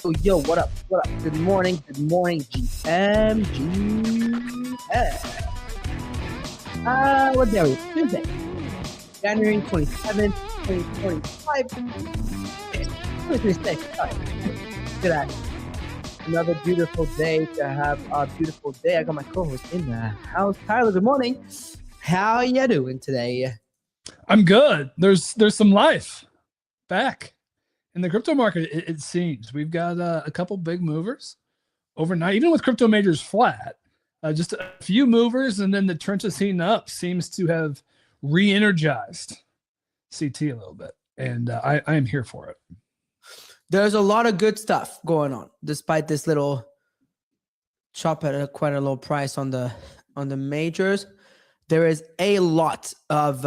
Yo, what up? What up? Good morning, GM. What day are we? Tuesday, January 27th, 2025. 2026. Sorry. Look at that. Another beautiful day to have a beautiful day. I got my co-host in the house. Tyler, good morning. How you doing today? I'm good. There's some life back in the crypto market. It seems we've got a couple big movers overnight, even with crypto majors flat. Just a few movers, and then the trenches heating up seems to have re-energized CT a little bit, and I am here for it. There's a lot of good stuff going on, despite this little chop at quite a low price on the majors. There is a lot of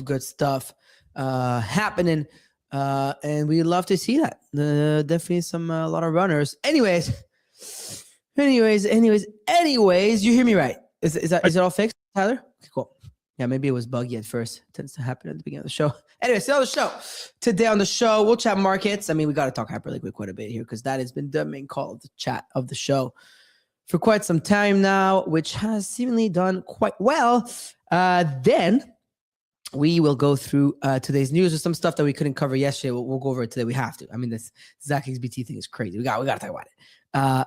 good stuff happening, and we love to see that. Definitely a lot of runners. Anyways, you hear me right? Is it all fixed, Tyler? Okay, cool. Yeah, maybe it was buggy at first. It tends to happen at the beginning of the show. Anyway, still on the show. Today on the show, we'll chat markets. I mean, we got to talk Hyperliquid quite a bit here because that has been the main call of the chat of the show for quite some time now, which has seemingly done quite well. Then we will go through today's news with some stuff that we couldn't cover yesterday. We'll go over it today. We have to. I mean, this Zach XBT thing is crazy. We got to talk about it.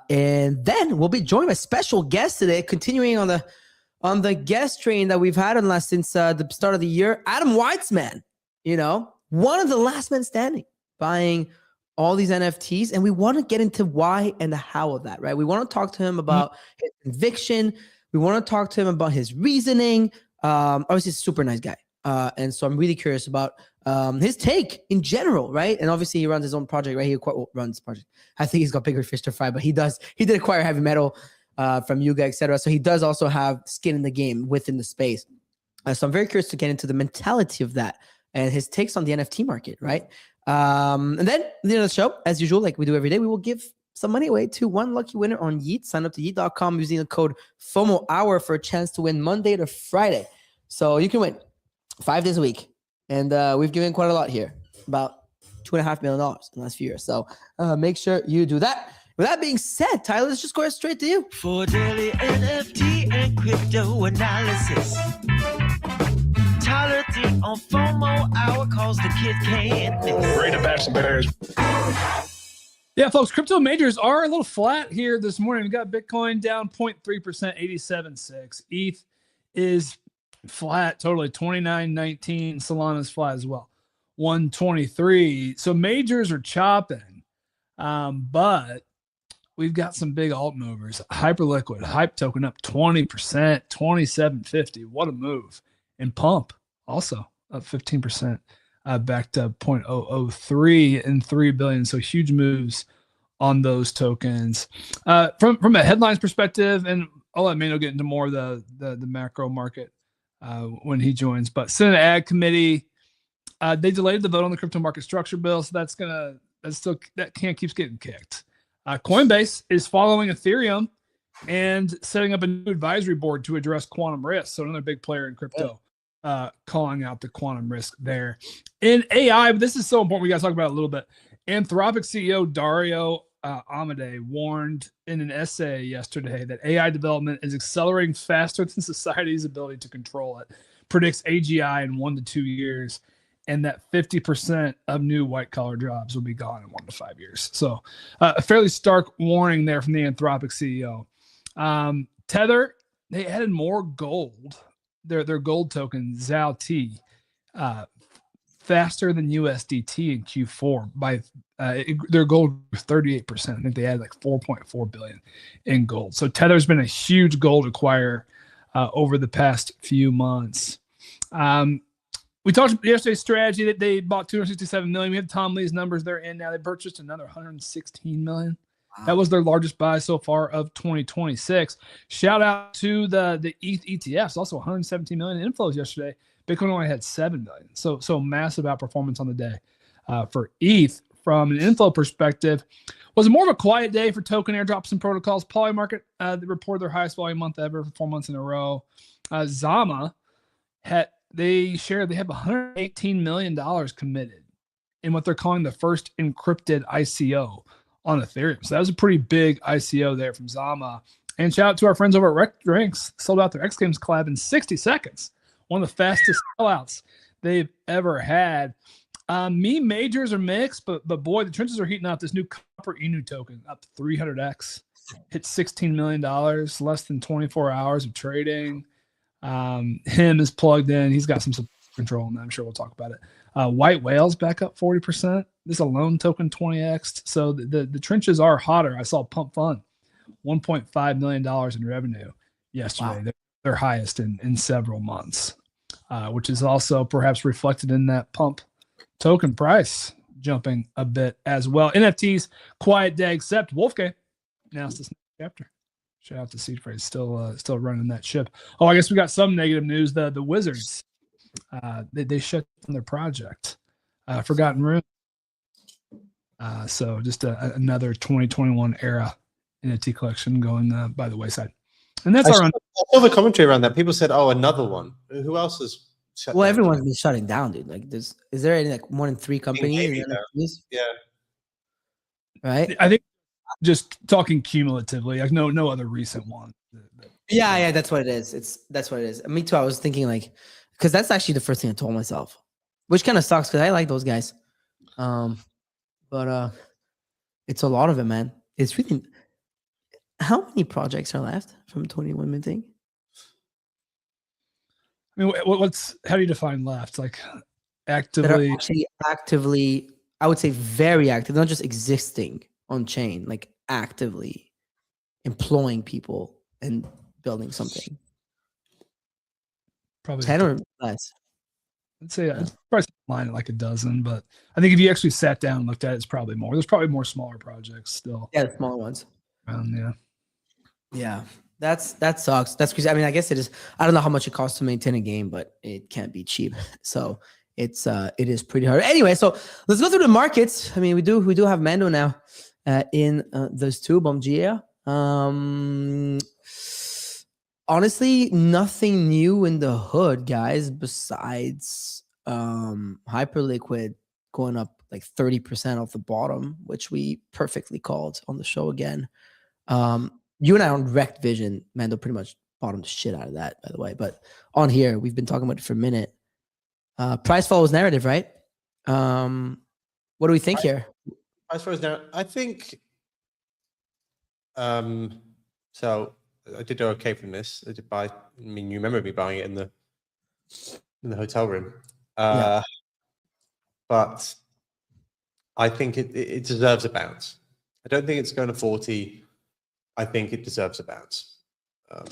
And then we'll be joined by special guests today, continuing on the guest train that we've had since the start of the year. Adam Weitsman, one of the last men standing, buying all these NFTs. And we want to get into why and the how of that, right? We want to talk to him about his conviction. We want to talk to him about his reasoning. Obviously, he's a super nice guy. And so I'm really curious about his take in general, right? And obviously, he runs his own project, right? He runs project. I think he's got bigger fish to fry, but he did acquire heavy metal from Yuga, etc. So he does also have skin in the game within the space. So I'm very curious to get into the mentality of that and his takes on the NFT market, right? And then at the end of the show, as usual, like we do every day, we will give some money away to one lucky winner on Yeet. Sign up to yeet.com using the code FOMO hour for a chance to win Monday to Friday. So you can win 5 days a week. And we've given quite a lot here, about $2.5 million in the last few years. So make sure you do that. With that being said, Tyler, let's just go straight to you. For daily NFT and crypto analysis, Tyler D on FOMO hour cause the kid can't miss. Ready to patch some bears. Yeah, folks, crypto majors are a little flat here this morning. We got Bitcoin down 0.3%, 87.6. ETH is flat, totally 29.19. Solana's flat as well, 123. So majors are chopping, but we've got some big alt movers. Hyperliquid, Hype token up 20%, 27.50. What a move. And Pump also up 15%, back to 0.003 and 3 billion. So huge moves on those tokens. From a headlines perspective, and I'll let Mano get into more of the macro market when he joins. But Senate Ag Committee, they delayed the vote on the crypto market structure bill, so that can keeps getting kicked. Coinbase is following Ethereum and setting up a new advisory board to address quantum risk. So another big player in crypto calling out the quantum risk there. In AI, but this is so important, we got to talk about it a little bit. Anthropic CEO Dario Amodei warned in an essay yesterday that AI development is accelerating faster than society's ability to control it. Predicts AGI in 1 to 2 years, and that 50% of new white-collar jobs will be gone in 1 to 5 years. So a fairly stark warning there from the Anthropic CEO. Tether, they added more gold. Their gold token, ZAOT, faster than USDT in Q4 by their gold was 38%. I think they had like 4.4 billion in gold. So Tether's been a huge gold acquirer over the past few months. We talked yesterday's strategy that they bought 267 million. We have Tom Lee's numbers. They're in now. They purchased another 116 million. Wow. That was their largest buy so far of 2026. Shout out to the ETH ETFs. Also 117 million inflows yesterday. Bitcoin only had 7 million. So massive outperformance on the day for ETH. From an inflow perspective, was more of a quiet day for token airdrops and protocols. Polymarket they reported their highest volume month ever for 4 months in a row. Zama they have $118 million committed in what they're calling the first encrypted ICO on Ethereum. So that was a pretty big ICO there from Zama. And shout out to our friends over at Ranks, sold out their X Games collab in 60 seconds. One of the fastest sellouts they've ever had. Meme majors are mixed, but boy, the trenches are heating up. This new Copper Inu token up 300x, hit $16 million, less than 24 hours of trading. Him is plugged in. He's got some control on that. I'm sure we'll talk about it. White Whales back up 40%. This alone token 20x. So the trenches are hotter. I saw Pump Fun, $1.5 million in revenue yesterday. Wow. Their highest in several months, which is also perhaps reflected in that Pump token price jumping a bit as well. NFTs, quiet day, except Wolfgang announced this next chapter. Shout out to Seed Phrase, still running that ship. Oh, I guess we got some negative news. The Wizards, they shut down their project, Forgotten Runes. So just another 2021 era NFT collection going by the wayside. And that's I saw the commentary around that. People said, "Oh, another one." Who else is? Well, everyone's been shutting down, dude. Like, is there any like more than 3 companies? Yeah. Right. I think just talking cumulatively, like no other recent one. Yeah, that's what it is. That's what it is. Me too. I was thinking like, because that's actually the first thing I told myself, which kind of sucks because I like those guys. But it's a lot of it, man. It's really. How many projects are left from 21 minting? I mean, how do you define left? Like actively? Actively, I would say very active, not just existing on chain, like actively employing people and building something. Probably 10 or less. I'd say I'd probably line at like a dozen, but I think if you actually sat down and looked at it, it's probably more. There's probably more smaller projects still. Yeah, smaller ones. Yeah. Yeah, that sucks. That's crazy. I mean, I guess it is. I don't know how much it costs to maintain a game, but it can't be cheap. So it is pretty hard. Anyway, so let's go through the markets. I mean, we do have Mando now in this tube on GA. Honestly, nothing new in the hood, guys, besides Hyperliquid going up like 30% off the bottom, which we perfectly called on the show again. You and I on Wrecked Vision, Mando pretty much bottomed the shit out of that, by the way. But on here, we've been talking about it for a minute. Price follows narrative, right? What do we think here? Price follows narrative. I think. So I did okay from this. I did buy. I mean, you remember me buying it in the hotel room. Yeah. But I think it deserves a bounce. I don't think it's going to 40. I think it deserves a bounce. I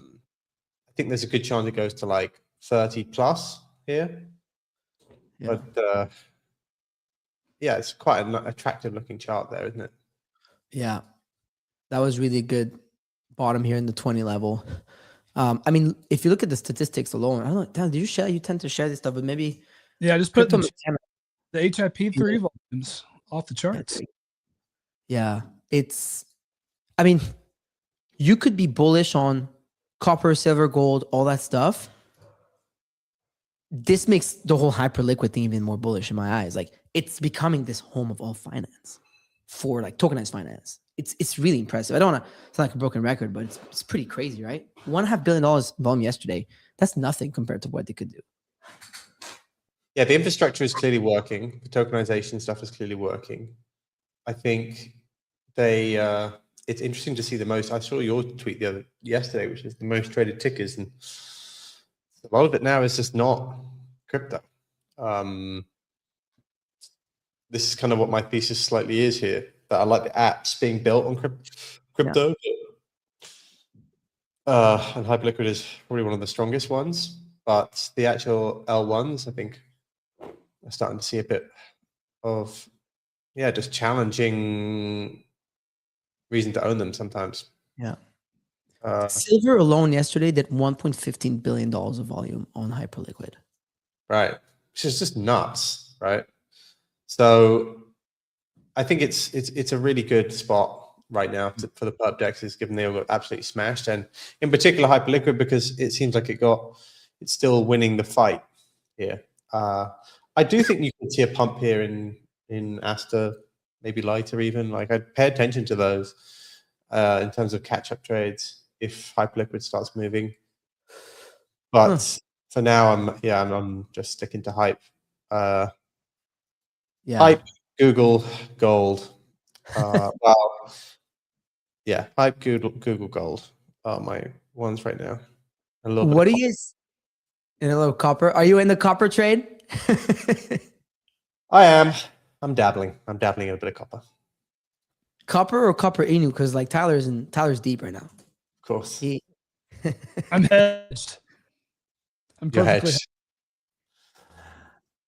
think there's a good chance it goes to like 30 plus here. Yeah. But yeah, it's quite an attractive looking chart there, isn't it? Yeah, that was really good bottom here in the 20 level. I mean, if you look at the statistics alone, I don't know, Dan, do you share? You tend to share this stuff, but maybe. Yeah, just put the HIP3 volumes off the charts. Yeah, I mean, you could be bullish on copper, silver, gold, all that stuff. This makes the whole Hyperliquid thing even more bullish in my eyes. Like, it's becoming this home of all finance for like tokenized finance. It's really impressive. I don't want to sound like a broken record, but it's pretty crazy, right? $1.5 billion volume yesterday. That's nothing compared to what they could do. Yeah, the infrastructure is clearly working. The tokenization stuff is clearly working. I think it's interesting to see the most. I saw your tweet yesterday, which is the most traded tickers, and a lot of it now is just not crypto. This is kind of what my thesis slightly is here. That I like the apps being built on crypto. Yeah. And Hyperliquid is probably one of the strongest ones, but the actual L1s, I think, are starting to see a bit of, just challenging reason to own them sometimes. Yeah. Silver alone yesterday did $1.15 billion of volume on Hyperliquid. Right. Which is just nuts, right? So I think it's a really good spot right now for the perp dexes, given they all got absolutely smashed, and in particular Hyperliquid, because it seems like it's still winning the fight here. I do think you can see a pump here in in Asta, maybe lighter even. Like I'd pay attention to those in terms of catch-up trades if Hyperliquid starts moving. But for now, I'm just sticking to hype. Hype, Google, gold. Well, yeah, hype, Google, gold are my ones right now. A little What are you in a little copper? Are you in the copper trade? I am. I'm dabbling in a bit of copper. Copper or copper Inu? Because like Tyler's deep right now. Of course. I'm hedged. I'm You're perfectly hedged.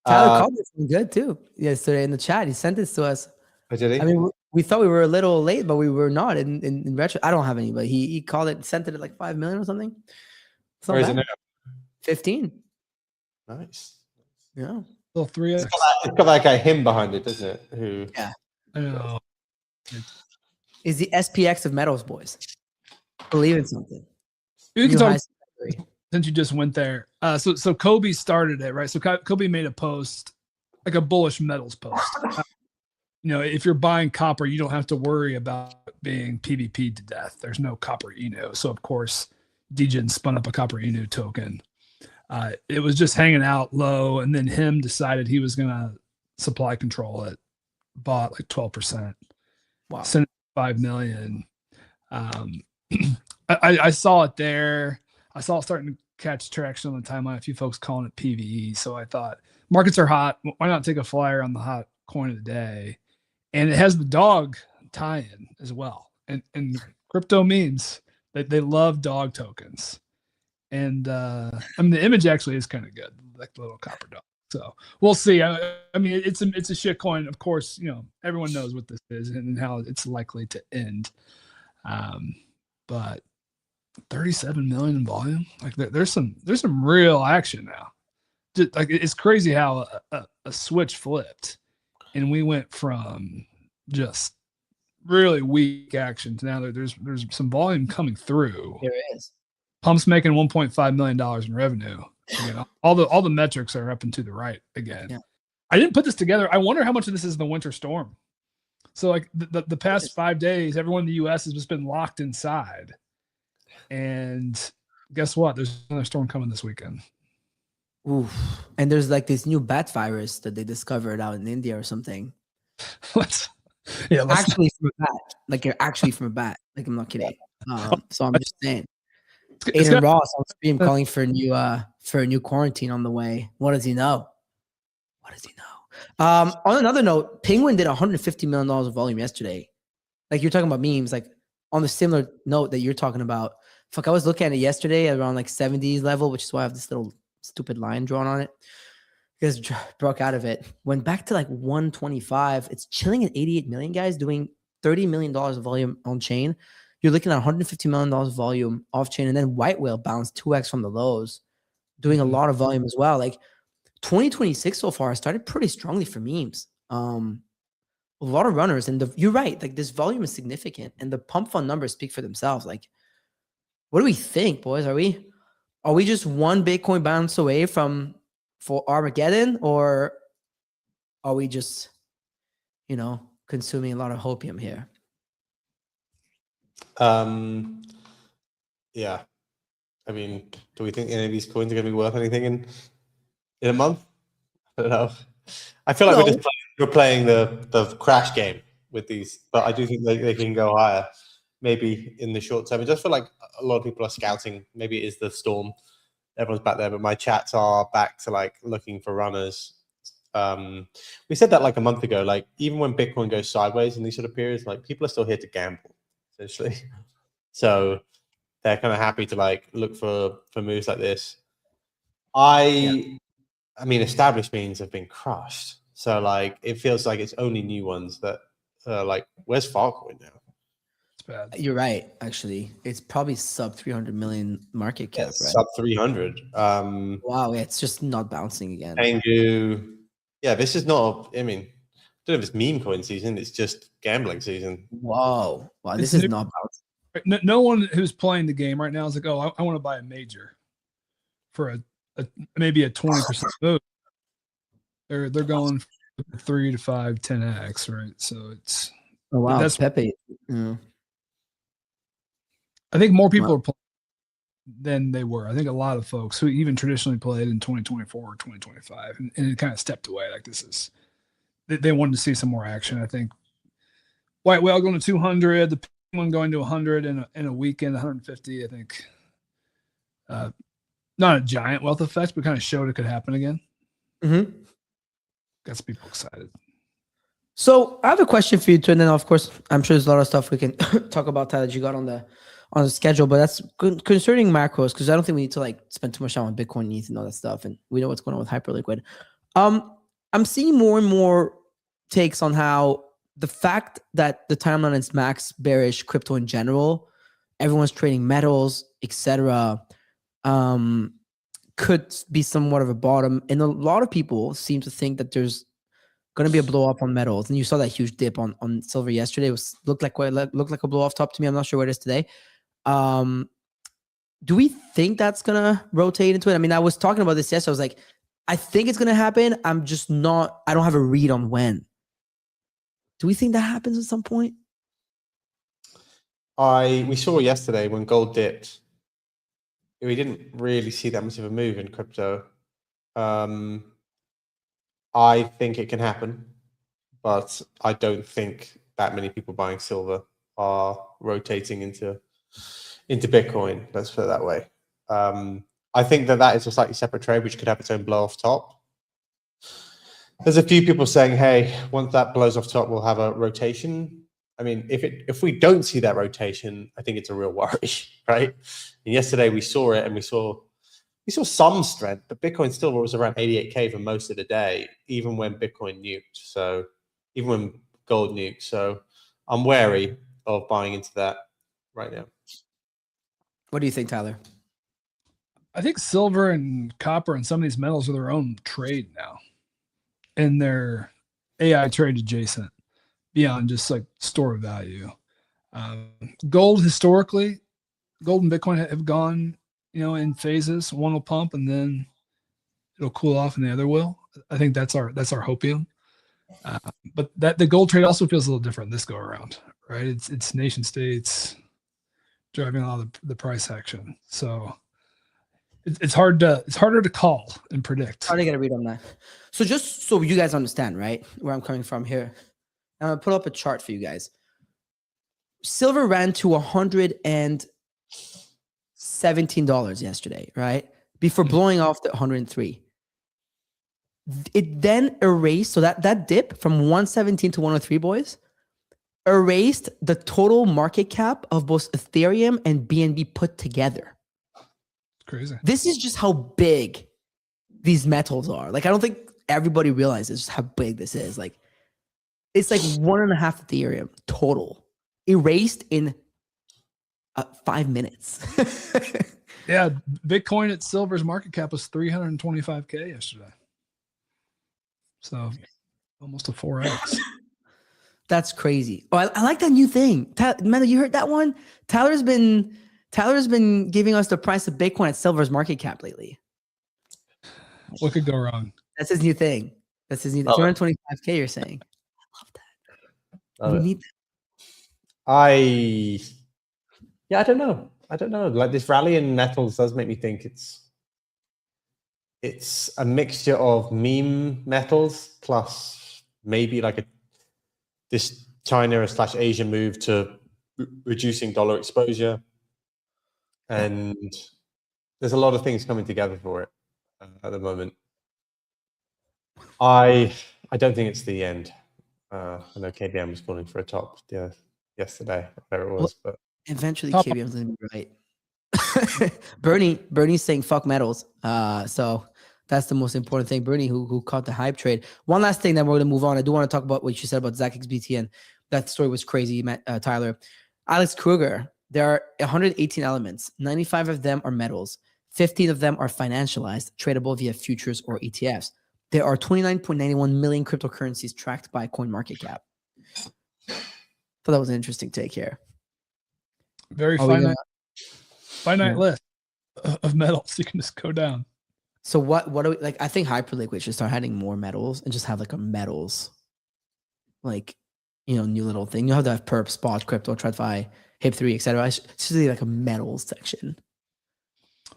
Tyler called this one good too yesterday in the chat. He sent this to us. Oh, did he? I mean, we thought we were a little late, but we were not. In retro, I don't have any, but he called it, sent it at like 5 million or something. Where is it now? 15. Nice. Yeah. Little 3x. It's got that guy him behind it, doesn't it? Who? Yeah. I know. Is the SPX of metals, boys. Believe in something. We can New talk high salary. since you just went there. So Kobe started it, right? So Kobe made a post, like a bullish metals post. If you're buying copper, you don't have to worry about being PvP to death. There's no copper Inu. So of course, Degen spun up a copper Inu token. It was just hanging out low, and then him decided he was gonna supply control it. Bought like 12%. Wow. Sent 5 million. I saw it there. I saw it starting to catch traction on the timeline. A few folks calling it PVE. So I thought markets are hot. Why not take a flyer on the hot coin of the day? And it has the dog tie-in as well. And crypto memes that they love dog tokens. And the image actually is kind of good, like the little copper dog. So we'll see. I mean, it's a shit coin. Of course, everyone knows what this is and how it's likely to end. But 37 million in volume, like there's some real action now. Just, like it's crazy how a switch flipped, and we went from just really weak action to now there's some volume coming through. There is. Pump's making $1.5 million in revenue. Again, all the metrics are up and to the right again. Yeah. I didn't put this together. I wonder how much of this is the winter storm. So like the past 5 days, everyone in the US has just been locked inside. And guess what? There's another storm coming this weekend. Oof. And there's like this new bat virus that they discovered out in India or something. Actually from a bat. Like you're actually from a bat. Like I'm not kidding. So I'm just saying. Aiden Ross on stream calling for a new quarantine on the way. What does he know? On another note, Penguin did $150 million of volume yesterday. Like you're talking about memes, like on the similar note that you're talking about. Fuck, I was looking at it yesterday around like 70s level, which is why I have this little stupid line drawn on it. Because broke out of it. Went back to like 125. It's chilling at 88 million, guys, doing $30 million of volume on chain. You're looking at $150 million of volume off chain. And then White Whale bounced 2x from the lows, doing a lot of volume as well. Like 2026 so far started pretty strongly for memes. A lot of runners. And you're right. Like this volume is significant. And the pump fund numbers speak for themselves. Like, what do we think, boys? Are we just one Bitcoin bounce away for Armageddon, or are we just, consuming a lot of hopium here? Yeah. I mean, do we think any of these coins are going to be worth anything in a month? I don't know. I feel like we're playing the crash game with these, but I do think they can go higher, maybe in the short term. I just feel like a lot of people are scouting. Maybe it is the storm. Everyone's back there, but my chats are back to like looking for runners. We said that like a month ago. Like even when Bitcoin goes sideways in these sort of periods, like people are still here to gamble, essentially. So they're kind of happy to like look for moves like this. I mean, established means have been crushed. So like it feels like it's only new ones that like where's Filecoin now? Bad. You're right. Actually, it's probably sub 300 million market cap, right? Sub 300. Wow, yeah, it's just not bouncing again. Tengu. Yeah, this is not. I mean, I don't know if it's meme coin season. It's just gambling season. Wow, this is not bouncing. No one who's playing the game right now is like, oh, I want to buy a major for maybe a 20% move. They're going 3 to 5, 10x, right? So it's Oh wow, that's Pepe. Yeah. I think more people Wow. are playing than they were. I think a lot of folks who even traditionally played in 2024 or 2025 and it kind of stepped away. Like they wanted to see some more action. I think White Whale going to 200, the one going to 100 in a weekend, 150. I think not a giant wealth effect, but kind of showed it could happen again. Mm-hmm. Gets people excited. So I have a question for you too, and then of course I'm sure there's a lot of stuff we can talk about that you got on the schedule, but that's concerning macros because I don't think we need to like spend too much time on Bitcoin, ETH, and all that stuff, and we know what's going on with Hyperliquid. I'm seeing more and more takes on how the fact that the timeline is max bearish crypto in general, everyone's trading metals, etc. Could be somewhat of a bottom, and a lot of people seem to think that there's going to be a blow up on metals, and you saw that huge dip on silver yesterday. It looked like a blow off top to me. I'm not sure where it is today. Do we think that's going to rotate into it? I mean, I was talking about this yesterday. I was like, I think it's going to happen. I'm just not. I don't have a read on when. Do we think that happens at some point? We saw yesterday when gold dipped, we didn't really see that much of a move in crypto. I think it can happen, but I don't think that many people buying silver are rotating into Bitcoin. Let's put it that way. I think that is a slightly separate trade, which could have its own blow off top. There's a few people saying, "Hey, once that blows off top, we'll have a rotation." I mean, if we don't see that rotation, I think it's a real worry, right? And yesterday we saw it, and we saw some strength, but Bitcoin still was around 88K for most of the day, even when Bitcoin nuked. So even when gold nuked. So I'm wary of buying into that right now. What do you think, Tyler? I think silver and copper and some of these metals are their own trade now. And they're AI trade adjacent beyond just like store of value. Gold historically, gold and Bitcoin have gone, in phases. One will pump and then it'll cool off and the other will. I think that's our hopium. But the gold trade also feels a little different this go around, right? It's nation states driving a lot of the price action. So it's harder to call and predict. Hard to get a read on that. So just so you guys understand, right, where I'm coming from here, I'm gonna put up a chart for you guys. Silver ran to $117 yesterday, right? Before blowing off the 103. It then erased, so that dip from 117 to 103, boys, erased the total market cap of both Ethereum and BNB put together. Crazy. This is just how big these metals are. Like, I don't think everybody realizes just how big this is. Like, it's like 1.5 Ethereum total erased in 5 minutes. Yeah, Bitcoin at silver's market cap was 325K yesterday. So almost a 4x. That's crazy. Oh, I like that new thing. Mendo, you heard that one? Tyler's been giving us the price of Bitcoin at silver's market cap lately. What could go wrong? That's his new thing. That's his new 325K, you're saying. I love that. We need that. I don't know. Like, this rally in metals does make me think it's a mixture of meme metals plus maybe like this China/Asia move to reducing dollar exposure. And there's a lot of things coming together for it at the moment. I don't think it's the end. I know KBM was calling for a top yesterday, whatever it was, but eventually KBM's gonna be right. Bernie's saying fuck metals. So that's the most important thing. Bernie, who caught the hype trade. One last thing, then we're gonna move on. I do want to talk about what you said about Zach XBT, and that story was crazy, Tyler. Alex Kruger. There are 118 elements. 95 of them are metals. 15 of them are financialized, tradable via futures or ETFs. There are 29.91 million cryptocurrencies tracked by CoinMarketCap. Thought that was an interesting take here. Very finite list of metals. You can just go down. So what do we like? I think Hyperliquid should start adding more metals and just have like a metals, like, new little thing. You have to have perp, spot, crypto, TradFi, HIP3, etc. I should see like a metals section.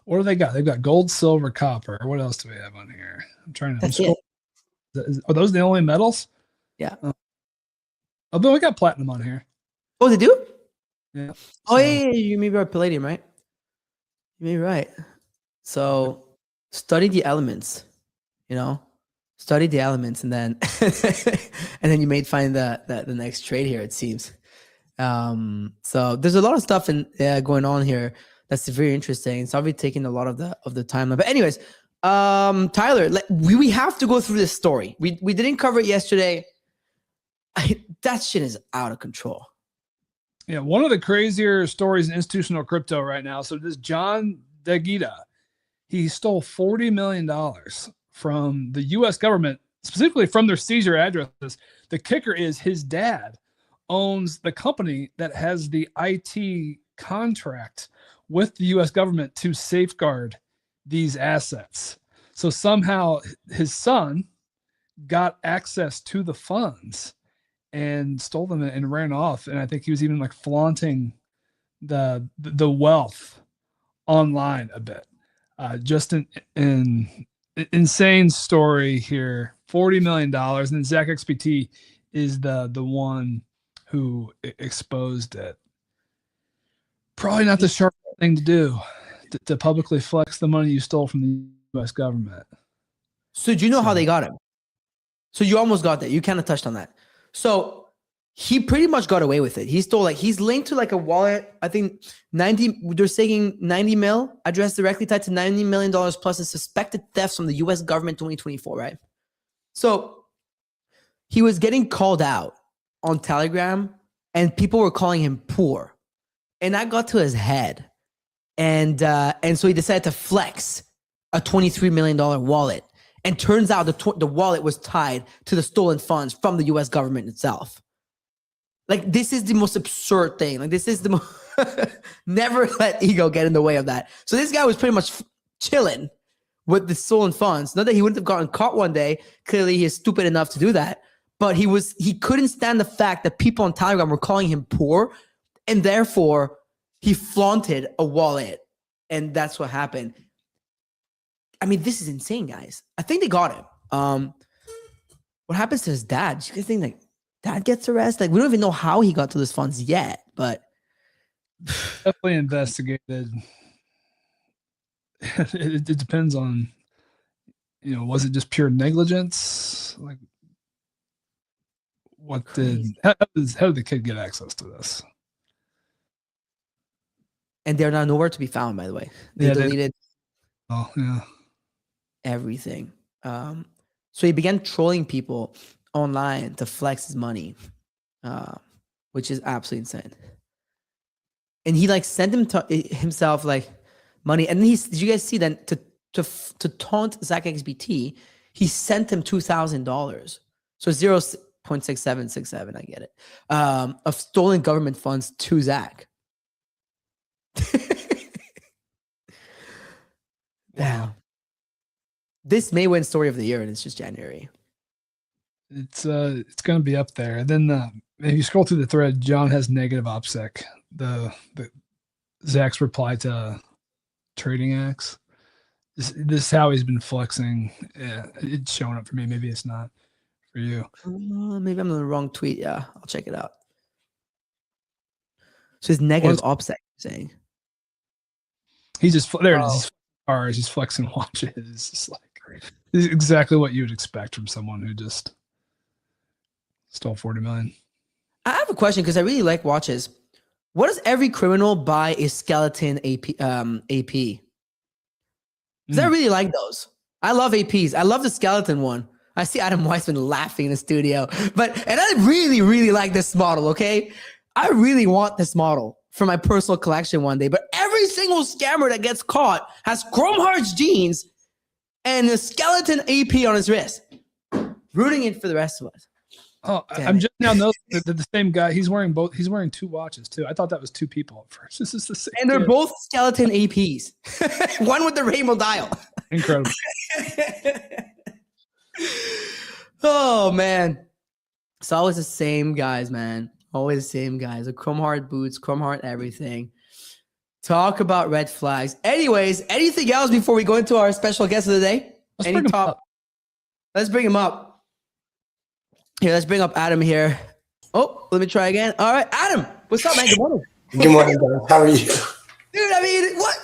What do they got? They've got gold, silver, copper. What else do we have on here? I'm trying to. That's it. Are those the only metals? Yeah. Although we got platinum on here. Oh, they do? Yeah. Oh, yeah. You may be right. Palladium, right? You may be right. So study the elements, study the elements, and then and then you may find the next trade here, it seems. So there's a lot of stuff going on here that's very interesting. It's obviously taking a lot of the time. But anyways, Tyler, we have to go through this story. We didn't cover it yesterday. That shit is out of control. Yeah, one of the crazier stories in institutional crypto right now. So this John DeGita, he stole $40 million from the U.S. government, specifically from their seizure addresses. The kicker is his dad owns the company that has the IT contract with the U.S. government to safeguard these assets. So somehow his son got access to the funds and stole them and ran off. And I think he was even like flaunting the wealth online a bit. Just an insane story here. $40 million. And then Zach XPT is the one who exposed it. Probably not the sharp thing to do, to publicly flex the money you stole from the U.S. government. So do you know how they got him? So you almost got that. You kind of touched on that. So he pretty much got away with it. He stole he's linked to like a wallet. I think they're saying 90 mil addressed directly tied to $90 million plus in suspected thefts from the U.S. government 2024, right? So he was getting called out on Telegram and people were calling him poor. And that got to his head. And so he decided to flex a $23 million wallet. And turns out the wallet was tied to the stolen funds from the U.S. government itself. Like, this is the most absurd thing. Like, this is the never let ego get in the way of that. So this guy was pretty much chilling with the stolen funds. Not that he wouldn't have gotten caught one day. Clearly, he is stupid enough to do that. But he couldn't stand the fact that people on Telegram were calling him poor. And therefore, he flaunted a wallet. And that's what happened. I mean, this is insane, guys. I think they got him. What happens to his dad? Do you guys think dad gets arrested? We don't even know how he got to those funds yet, but definitely investigated. It depends on, was it just pure negligence? Like, how did the kid get access to this? And they're now nowhere to be found, by the way. They deleted everything. So he began trolling people online to flex his money, which is absolutely insane. And he sent himself money. And did you guys see that to taunt Zach XBT, he sent him $2,000. So 0.6767, I get it, of stolen government funds to Zach. Wow. This may win story of the year, and it's just January. It's going to be up there. And then if you scroll through the thread, John has negative OPSEC. The Zach's reply to Trading Axe. This is how he's been flexing. Yeah, it's showing up for me. Maybe it's not for you. Maybe I'm on the wrong tweet. Yeah, I'll check it out. So his negative OPSEC saying. He's just there. It is. He's flexing watches. It's this is exactly what you would expect from someone who just stole 40 million. I have a question because I really like watches. What does every criminal buy a skeleton AP? Because I really like those. I love APs. I love the skeleton one. I see Adam Weitsman laughing in the studio. And I really, really like this model, okay? I really want this model for my personal collection one day. But every single scammer that gets caught has Chrome Hearts jeans and a skeleton AP on his wrist. Rooting it for the rest of us. Oh, I'm just now noticing that the same guy. He's wearing both. He's wearing two watches too. I thought that was two people at first. This is the same. And they're both skeleton APs. One with the rainbow dial. Incredible. Oh man, it's always the same guys, man. Always the same guys. The Chrome Heart boots, Chrome Heart everything. Talk about red flags. Anyways, anything else before we go into our special guest of the day? Let's bring him up. Let's bring him up. Here, let's bring up Adam here. Oh, let me try again. All right, Adam, what's up, man? Good morning. Good morning, guys. How are you? Dude, I mean, what?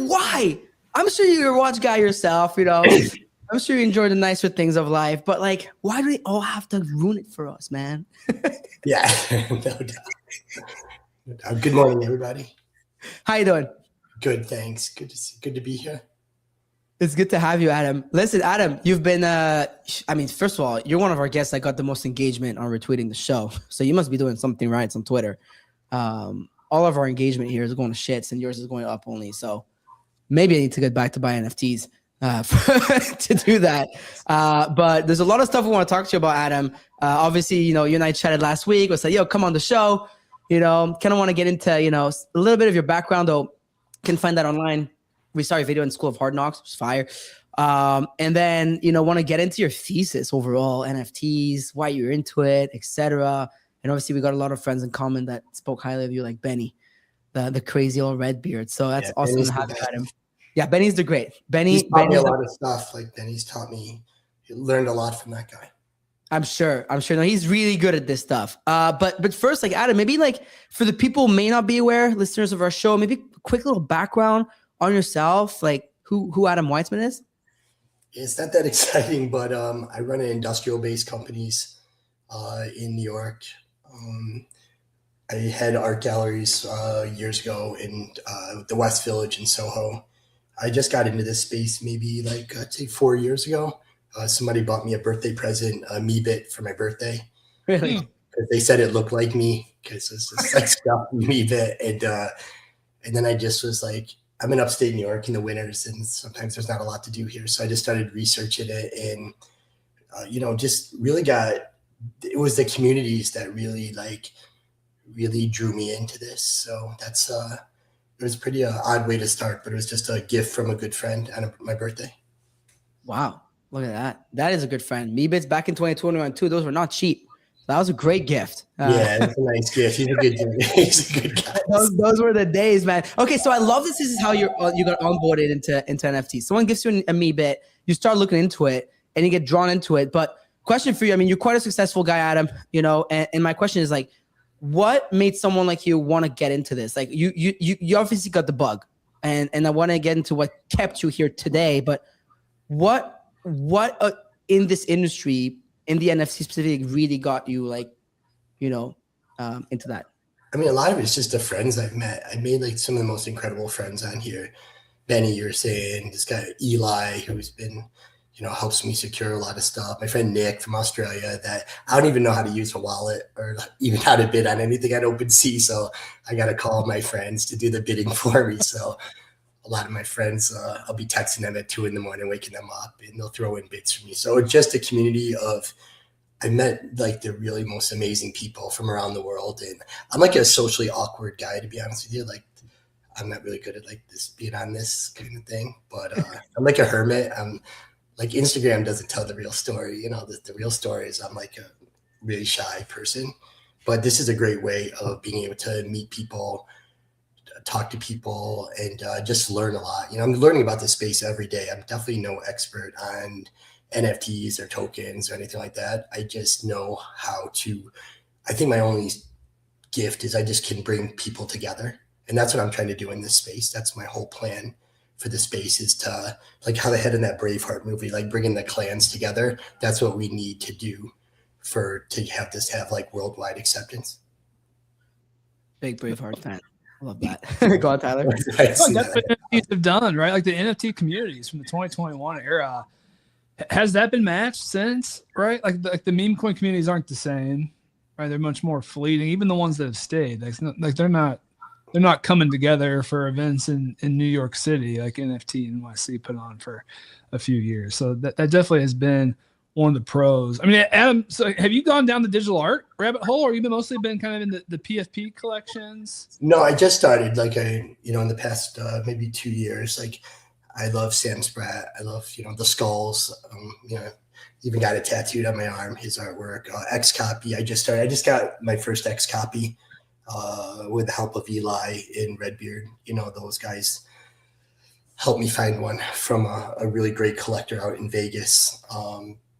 Why? I'm sure you're a watch guy yourself, you know. I'm sure you enjoy the nicer things of life, but like, why do they all have to ruin it for us, man? Yeah, no doubt. Good morning, everybody. How you doing? Good, thanks. Good to be here. It's good to have you, Adam. Listen, Adam, you've been, I mean, first of all, you're one of our guests that got the most engagement on retweeting the show. So you must be doing something right. It's on Twitter. All of our engagement here is going to shits and yours is going up only. So maybe I need to get back to buy NFTs to do that. But there's a lot of stuff we want to talk to you about, Adam. Obviously, you know, you and I chatted last week. We said, yo, come on the show. You know, kind of want to get into, you know, a little bit of your background, though. Can find that online. We saw your video in School of Hard Knocks, which is fire. And then, you know, want to get into your thesis overall, NFTs, why you're into it, etc. And obviously, we got a lot of friends in common that spoke highly of you, like Benny, the crazy old red beard. So that's awesome to have you, Adam. Yeah, Benny's the great. He's taught me a lot of stuff. Like Benny's taught me, learned a lot from that guy. I'm sure. No, he's really good at this stuff. But first, like Adam, maybe like for the people who may not be aware, listeners of our show, maybe a quick little background on yourself, like who Adam Weitsman is. It's not that exciting, but I run an industrial-based companies in New York. I had art galleries years ago in the West Village in Soho. I just got into this space maybe like I'd say 4 years ago. Somebody bought me a birthday present, a Me-Bit for my birthday. Really? Because they said it looked like me because it's this like stuffed Me-Bit. And then I just was like, I'm in upstate New York in the winters and sometimes there's not a lot to do here. So I just started researching it and, you know, just really it was the communities that really drew me into this. So that's, it was pretty odd way to start, but it was just a gift from a good friend on my birthday. Wow. Look at that. That is a good friend. Me-Bits back in 2021 too. Those were not cheap. That was a great gift. Yeah, it's a nice gift. He's a good dude. He's a good guy. Those were the days, man. Okay, so I love this. This is how you got onboarded into NFTs. Someone gives you a Me-Bit, you start looking into it, and you get drawn into it. But question for you, I mean, you're quite a successful guy, Adam. You know, and my question is like, what made someone like you want to get into this? Like, you obviously got the bug, and I want to get into what kept you here today. But what in this industry, in the NFT specific, really got you like, you know, into that? I mean, a lot of it's just the friends I've met. I made like some of the most incredible friends on here. Benny, you were saying, this guy Eli, who's been, you know, helps me secure a lot of stuff. My friend Nick from Australia, that I don't even know how to use a wallet or even how to bid on anything on OpenSea. So I got to call my friends to do the bidding for me. So a lot of my friends, I'll be texting them at 2 a.m, waking them up, and they'll throw in bids for me. So it's just a community of, I met like the really most amazing people from around the world. And I'm like a socially awkward guy, to be honest with you. Like, I'm not really good at like this being on this kind of thing, but I'm like a hermit. I'm like, Instagram doesn't tell the real story. You know, the real story is I'm like a really shy person, but this is a great way of being able to meet people, talk to people, and just learn a lot. You know, I'm learning about this space every day. I'm definitely no expert on NFTs or tokens or anything like that. I just know how to, I think my only gift is I just can bring people together. And that's what I'm trying to do in this space. That's my whole plan for the space, is to, like how they had in that Braveheart movie, like bringing the clans together. That's what we need to do to have this have like worldwide acceptance. Big Braveheart fan. I love that. Go on, Tyler. That's what NFTs have done, right? Like the NFT communities from the 2021 era. Has that been matched since, right? Like the meme coin communities aren't the same, right? They're much more fleeting. Even the ones that have stayed, like they're not coming together for events in New York City like NFT NYC put on for a few years. So that definitely has been one of the pros. I mean, Adam, so have you gone down the digital art rabbit hole, or you've been mostly been kind of in the PFP collections? No, I just started in the past maybe 2 years. Like, I love Sam Spratt. I love, the skulls. Even got it tattooed on my arm, his artwork. X copy. I just got my first X copy with the help of Eli and Redbeard. Those guys helped me find one from a really great collector out in Vegas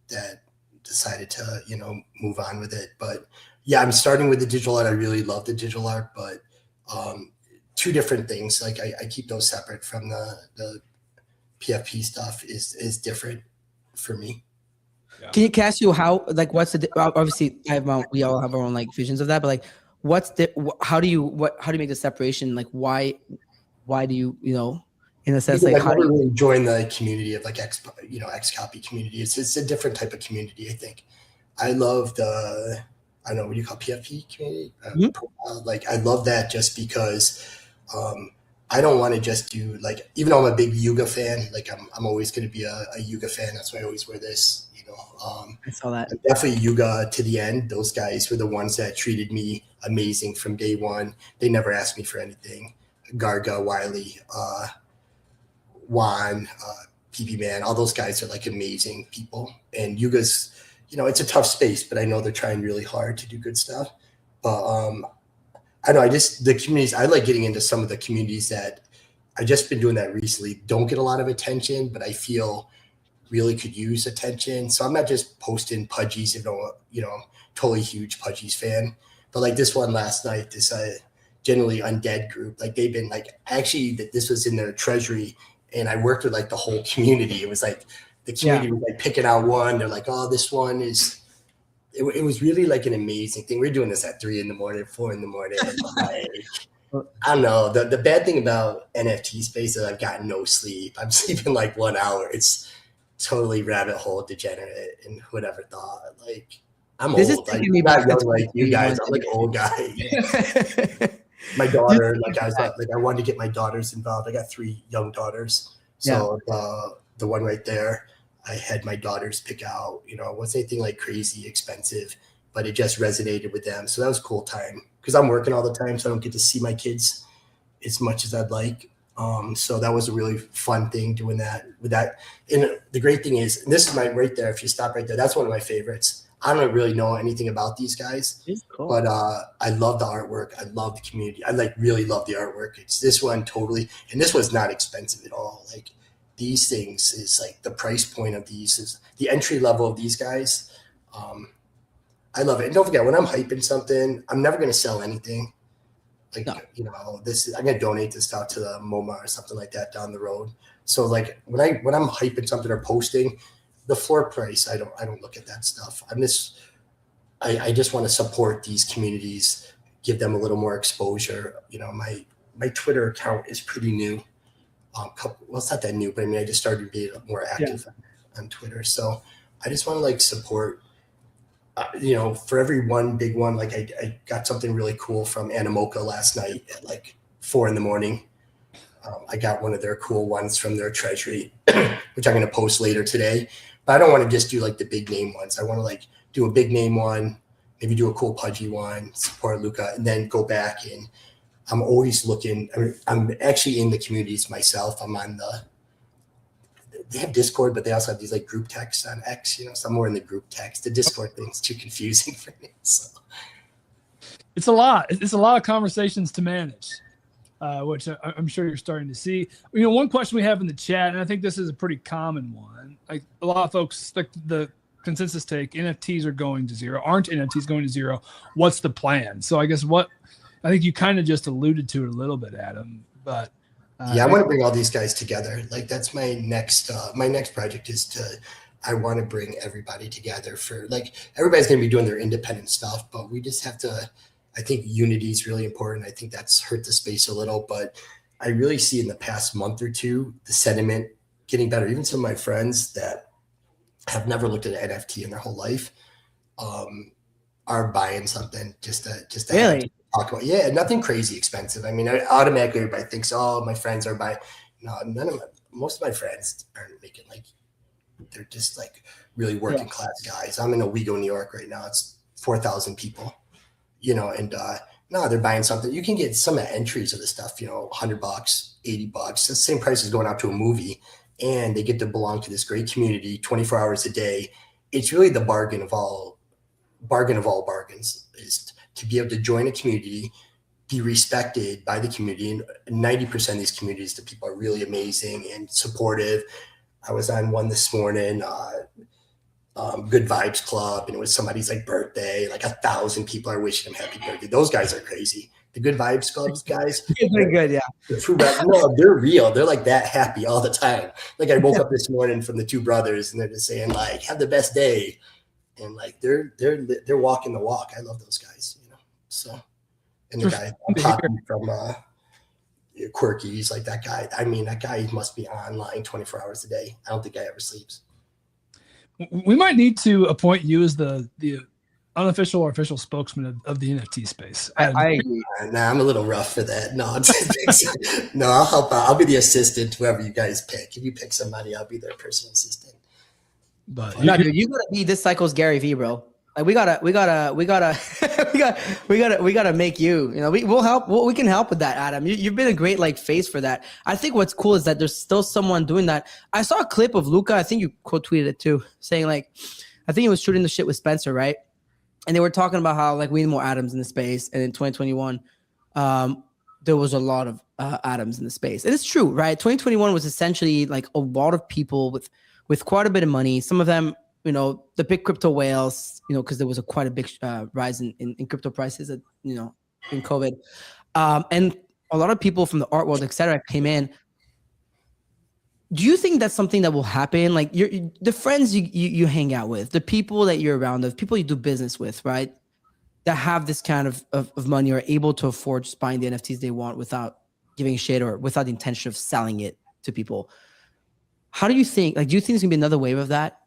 that decided to, move on with it. But yeah, I'm starting with the digital art. I really love the digital art, but two different things. Like I keep those separate from the PFP stuff is different for me. Yeah. Can you ask you how, like, what's the, obviously we all have our own like visions of that, but like, how do you make the separation? Like, why do you, in a sense, like, I've how do never you really joined the community of like X copy community. It's a different type of community. I think I love I don't know what you call PFP community. Like I love that just because I don't want to just do like, even though I'm a big Yuga fan, like I'm always going to be a Yuga fan. That's why I always wear this. I saw that. I'm definitely Yuga to the end. Those guys were the ones that treated me amazing from day one. They never asked me for anything. Garga, Wiley, Juan, PP Man, all those guys are like amazing people. And Yuga's, it's a tough space, but I know they're trying really hard to do good stuff. But I know the communities, I like getting into some of the communities that I've just been doing that recently, don't get a lot of attention, but I feel really could use attention. So I'm not just posting Pudgies, totally huge Pudgies fan. But like this one last night, this generally undead group, like they've been like, actually this was in their treasury and I worked with like the whole community. It was like the community was like picking out one. They're like, oh, this one is, it was really like an amazing thing. We're doing this at 3 a.m, 4 a.m. Like, I don't know. The bad thing about NFT space is I've gotten no sleep. I'm sleeping like 1 hour. It's totally rabbit hole degenerate, and who would ever thought? Like I'm old. Like, I'm not young like you guys. I'm like old guy. My daughter, I wanted to get my daughters involved. I got 3 young daughters, so the one right there, I had my daughters pick out. It wasn't anything like crazy expensive, but it just resonated with them. So that was a cool time because I'm working all the time, so I don't get to see my kids as much as I'd like. So that was a really fun thing doing that with that. And the great thing is, and this is right there. If you stop right there, that's one of my favorites. I don't really know anything about these guys, cool. but I love the artwork. I love the community. I really love the artwork. It's this one totally, and this was not expensive at all. Like these things is like the price point of these is the entry level of these guys. I love it. And don't forget, when I'm hyping something, I'm never going to sell anything. Like, I'm going to donate this out to the MoMA or something like that down the road. So like when I'm hyping something or posting, the floor price, I don't look at that stuff. I just want to support these communities, give them a little more exposure. My Twitter account is pretty new. It's not that new, but I just started being more active on Twitter. So I just want to like support, for every one big one. Like I got something really cool from Animoca last night at like 4 a.m. I got one of their cool ones from their treasury, which I'm going to post later today. But I don't want to just do like the big name ones. I want to like do a big name one, maybe do a cool Pudgy one, support Luca, and then go back. And I'm always looking. I'm actually in the communities myself. I'm on they have Discord, but they also have these like group texts on X, somewhere in the group text. The Discord thing's too confusing for me. So. It's a lot. It's a lot of conversations to manage, which I'm sure you're starting to see. One question we have in the chat, and I think this is a pretty common one. Like a lot of folks, like the consensus take, NFTs are going to zero. Aren't NFTs going to zero? What's the plan? So I guess I think you kind of just alluded to it a little bit, Adam, but I want to bring all these guys together. Like that's my next project is I want to bring everybody together for like, everybody's going to be doing their independent stuff, but we just have to, I think unity is really important. I think that's hurt the space a little, but I really see in the past month or two, the sentiment getting better. Even some of my friends that have never looked at an NFT in their whole life are buying something just to really talk about. Yeah, nothing crazy expensive. I mean, automatically everybody thinks, oh, my friends are buying. No, most of my friends aren't making like, they're just like really working class guys. I'm in Owego, New York right now. It's 4,000 people, and No, they're buying something. You can get some entries of the stuff, you know, $100, $80. The same price as going out to a movie, and they get to belong to this great community 24 hours a day. It's really the bargain of all bargains, is to be able to join a community, be respected by the community. And 90% of these communities, the people are really amazing and supportive. I was on one this morning, Good Vibes Club, and it was somebody's like birthday. Like 1,000 people are wishing him happy birthday. Those guys are crazy. The Good Vibes Clubs guys, They're good, yeah. no, they're real. They're like that happy all the time. Like I woke up this morning from the two brothers, and they're just saying like, "Have the best day," and like they're walking the walk. I love those guys, you know. So, and the guy I'm popping from Quirky, he's like that guy. I mean, that guy must be online 24 hours a day. I don't think I ever sleeps. We might need to appoint you as the unofficial or official spokesman of the NFT space. I Nah, I'm a little rough for that. No, no, I'll help out. I'll be the assistant, whoever you guys pick. If you pick somebody, I'll be their personal assistant. But no, dude, you gotta be this cycle's Gary V, bro. Like we gotta make you. You know, we'll help. We can help with that, Adam. You've been a great like face for that. I think what's cool is that there's still someone doing that. I saw a clip of Luca. I think you quote tweeted it too, saying like, I think he was shooting the shit with Spencer, right? And they were talking about how like we need more atoms in the space. And in 2021, there was a lot of atoms in the space. And it's true, right? 2021 was essentially like a lot of people with quite a bit of money. Some of them, you know, the big crypto whales, you know, because there was quite a big rise in crypto prices, you know, in COVID. And a lot of people from the art world, et cetera, came in. Do you think that's something that will happen? Like the friends you hang out with, the people that you're around, the people you do business with, right? That have this kind of money are able to afford just buying the NFTs they want without giving a shit or without the intention of selling it to people. How do you think, like, do you think there's gonna be another wave of that?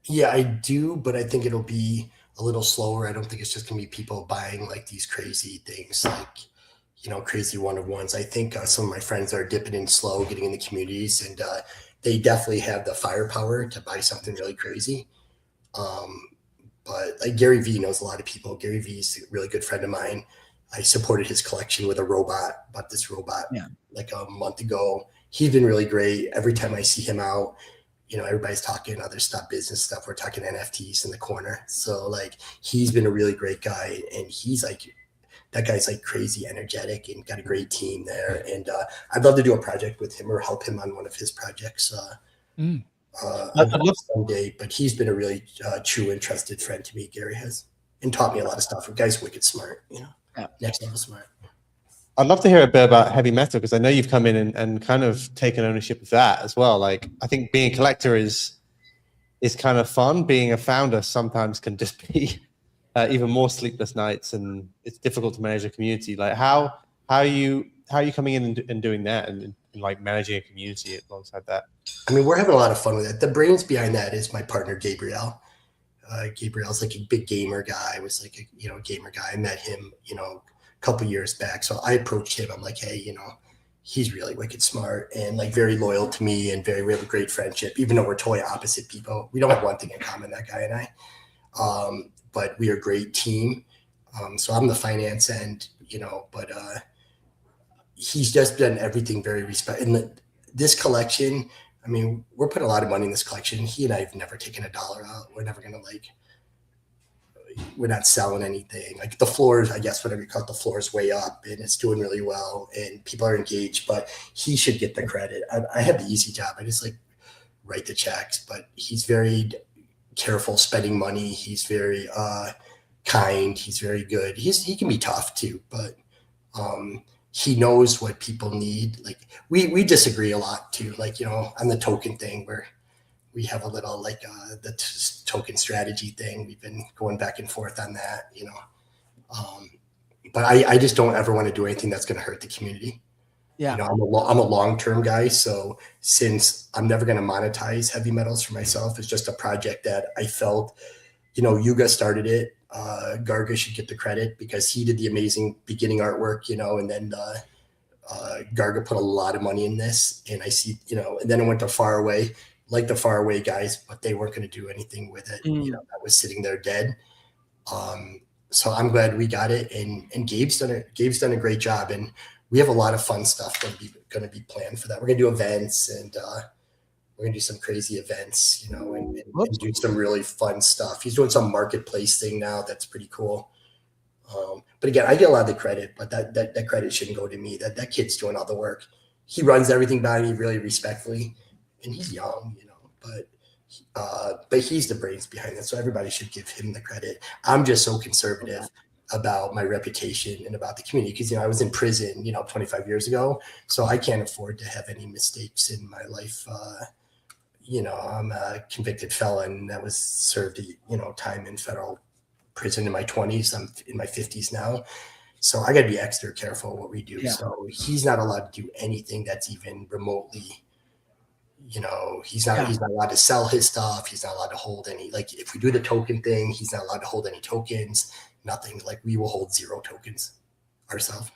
Yeah, I do, but I think it'll be a little slower. I don't think it's just gonna be people buying like these crazy things, like, you know, crazy one-of-ones. I think some of my friends are dipping in slow, getting in the communities, and they definitely have the firepower to buy something really crazy. But like Gary V knows a lot of people. Gary V is a really good friend of mine. I supported his collection with a robot, bought this robot like a month ago. He's been really great. Every time I see him out, you know, everybody's talking other stuff, business stuff. We're talking NFTs in the corner. So like, he's been a really great guy, and he's like, that guy's like crazy energetic and got a great team there. And I'd love to do a project with him or help him on one of his projects someday. But he's been a really true and trusted friend to me, Gary has, and taught me a lot of stuff. The guy's wicked smart, you know, next level smart. I'd love to hear a bit about heavy metal, because I know you've come in and kind of taken ownership of that as well. Like, I think being a collector is kind of fun. Being a founder sometimes can just be even more sleepless nights, and it's difficult to manage a community. Like, how are you coming in and doing that and like managing a community alongside that? I mean, we're having a lot of fun with it. The brains behind that is my partner, Gabriel. Gabriel's like a big gamer guy. Was like a gamer guy. I met him, you know, a couple years back. So I approached him. I'm like, hey, you know, he's really wicked smart and like very loyal to me, and we have a great friendship, even though we're totally opposite people. We don't have one thing in common, that guy and I. But we are a great team. So I'm the finance end, you know, but he's just done everything very respect. And this collection, I mean, we're putting a lot of money in this collection. He and I have never taken $1 out. We're never going to we're not selling anything. Like the floors, I guess, whatever you call it, the floor is way up and it's doing really well and people are engaged, but he should get the credit. I have the easy job. I just like write the checks, but he's very careful spending money. He's very kind. He's very good. He can be tough too, but he knows what people need. Like we disagree a lot too. Like, you know, on the token thing where we have a little like the token strategy thing. We've been going back and forth on that, you know. But I just don't ever want to do anything that's going to hurt the community. Yeah, you know, I'm a long-term guy. So since I'm never going to monetize heavy metals for myself, it's just a project that I felt, you know, Yuga started it. Garga should get the credit because he did the amazing beginning artwork, you know, and then Garga put a lot of money in this. And I see, you know, and then it went to Faraway, like the Faraway guys, but they weren't going to do anything with it. You know, that was sitting there dead. So I'm glad we got it, and Gabe's done a great job, and we have a lot of fun stuff going to be planned for that. We're going to do events, and we're going to do some crazy events, you know, and do some really fun stuff. He's doing some marketplace thing now that's pretty cool. But again, I get a lot of the credit, but that credit shouldn't go to me. That kid's doing all the work. He runs everything by me really respectfully, and he's young, you know, but he's the brains behind it. So everybody should give him the credit. I'm just so conservative about my reputation and about the community because, you know, I was in prison, you know, 25 years ago. So I can't afford to have any mistakes in my life. You know, I'm a convicted felon that was served, you know, time in federal prison in my 20s. I'm in my 50s now. So I got to be extra careful what we do. Yeah. So he's not allowed to do anything that's even remotely, you know, he's not allowed to sell his stuff. He's not allowed to hold any, like if we do the token thing, he's not allowed to hold any tokens, nothing. Like we will hold 0 tokens ourselves.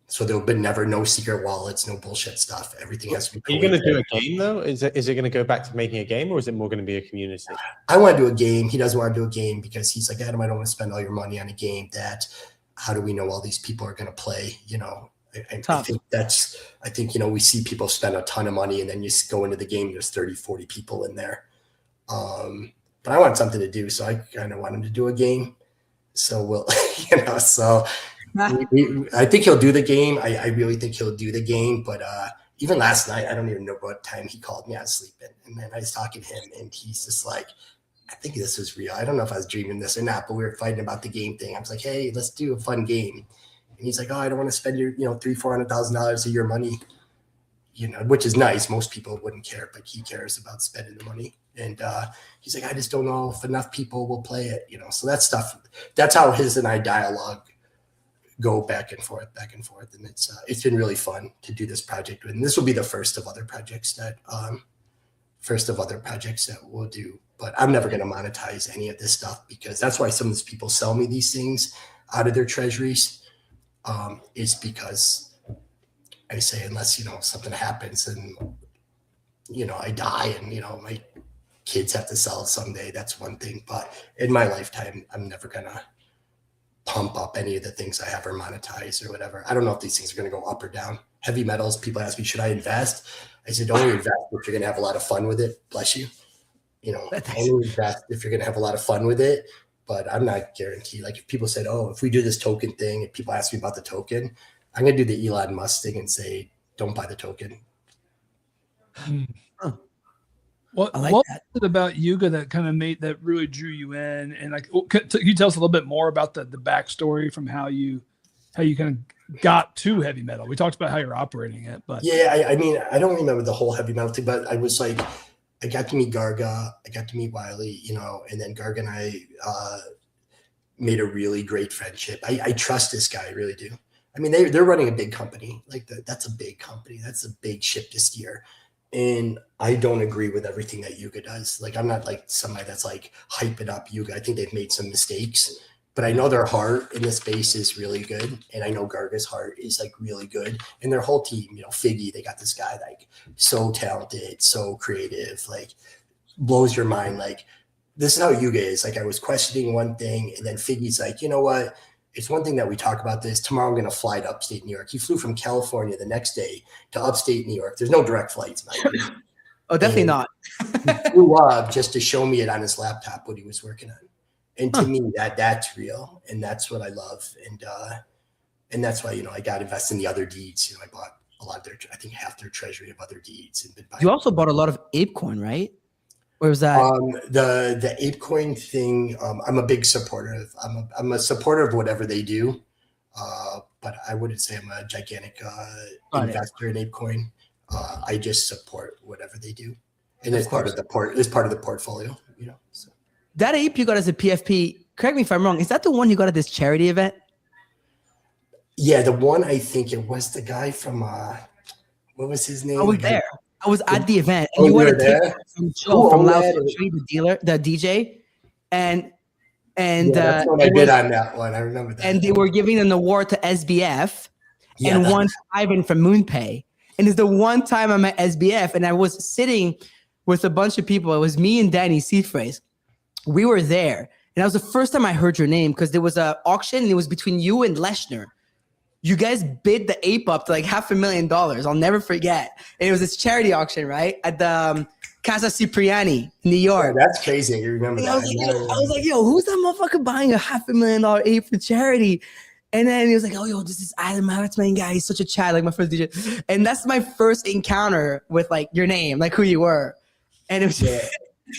So there'll be no secret wallets, no bullshit stuff. Everything has to be. Are you going to do a game though? Is it going to go back to making a game, or is it more going to be a community? I want to do a game. He doesn't want to do a game because he's like, Adam, I don't want to spend all your money on a game that, how do we know all these people are going to play? You know, I think, you know, we see people spend a ton of money and then you go into the game, there's 30, 40 people in there. But I want something to do. So I kind of want him to do a game. So we'll, you know, so I think he'll do the game. I really think he'll do the game. But even last night, I don't even know what time he called me. I was sleeping. And then I was talking to him and he's just like, I think this was real. I don't know if I was dreaming this or not, but we were fighting about the game thing. I was like, hey, let's do a fun game. And he's like, oh, I don't want to spend your, you know, $300,000-$400,000 of your money, you know, which is nice. Most people wouldn't care, but he cares about spending the money. And he's like, I just don't know if enough people will play it, you know. So that stuff, that's how his and I dialogue go back and forth. And it's been really fun to do this project. And this will be the first of other projects that we'll do. But I'm never going to monetize any of this stuff because that's why some of these people sell me these things out of their treasuries. Is because I say, unless, you know, something happens and, you know, I die and, you know, my kids have to sell it someday, that's one thing. But in my lifetime, I'm never going to pump up any of the things I have or monetize or whatever. I don't know if these things are going to go up or down. Heavy metals, people ask me, should I invest? I said, don't invest if you're going to have a lot of fun with it. Bless you. You know, only invest if you're going to have a lot of fun with it. But I'm not guaranteed. Like if people said, oh, if we do this token thing, and people ask me about the token, I'm going to do the Elon Musk thing and say, don't buy the token. Huh. What is it about Yuga that kind of really drew you in? And like, can you tell us a little bit more about the backstory from how you kind of got to heavy metal? We talked about how you're operating it, but yeah, I mean, I don't remember the whole heavy metal thing, but I was like, I got to meet Garga, I got to meet Wiley, you know, and then Garga and I made a really great friendship. I trust this guy, I really do. I mean, they're running a big company. Like that's a big company. That's a big ship to steer. And I don't agree with everything that Yuga does. Like, I'm not like somebody that's like hyping up Yuga. I think they've made some mistakes, but I know their heart in the space is really good. And I know Garga's heart is like really good. And their whole team, you know, Figgy, they got this guy like so talented, so creative, like blows your mind. Like, this is how Yuga is. Like, I was questioning one thing and then Figgy's like, you know what? It's one thing that we talk about this. Tomorrow I'm going to fly to upstate New York. He flew from California the next day to upstate New York. There's no direct flights. Oh, definitely not. He flew up just to show me it on his laptop what he was working on. And to me, that's real. And that's what I love. And that's why, you know, I got invested in the other deeds. You know, I bought a lot of their, I think half their treasury of other deeds. And you also bought a lot of ApeCoin, right? Where was that? The ApeCoin thing, I'm a big supporter of. I'm a supporter of whatever they do, but I wouldn't say I'm a gigantic investor in ApeCoin. I just support whatever they do, and it's part of the portfolio. You know, so. That ape you got as a PFP. Correct me if I'm wrong. Is that the one you got at this charity event? Yeah, the one, I think it was the guy from what was his name? I was there. I was at the event, and you wanted to take some Joe from Loud Country, the DJ, and that's what I did on that one. I remember that. And they were giving an award to SBF, and one to Ivan from MoonPay. And it's the one time I'm at SBF, and I was sitting with a bunch of people. It was me and Danny Seafraise. We were there, that was the first time I heard your name because there was an auction and it was between you and Leshner. You guys bid the ape up to like $500,000. I'll never forget. And it was this charity auction, right? At the Casa Cipriani in New York. Yeah, that's crazy. You remember that? I was like, yo, who's that motherfucker buying a $500,000 ape for charity? And then he was like, oh, yo, this is Adam Weitsman guy. He's such a Chad, like my first DJ. And that's my first encounter with like your name, like who you were. And it was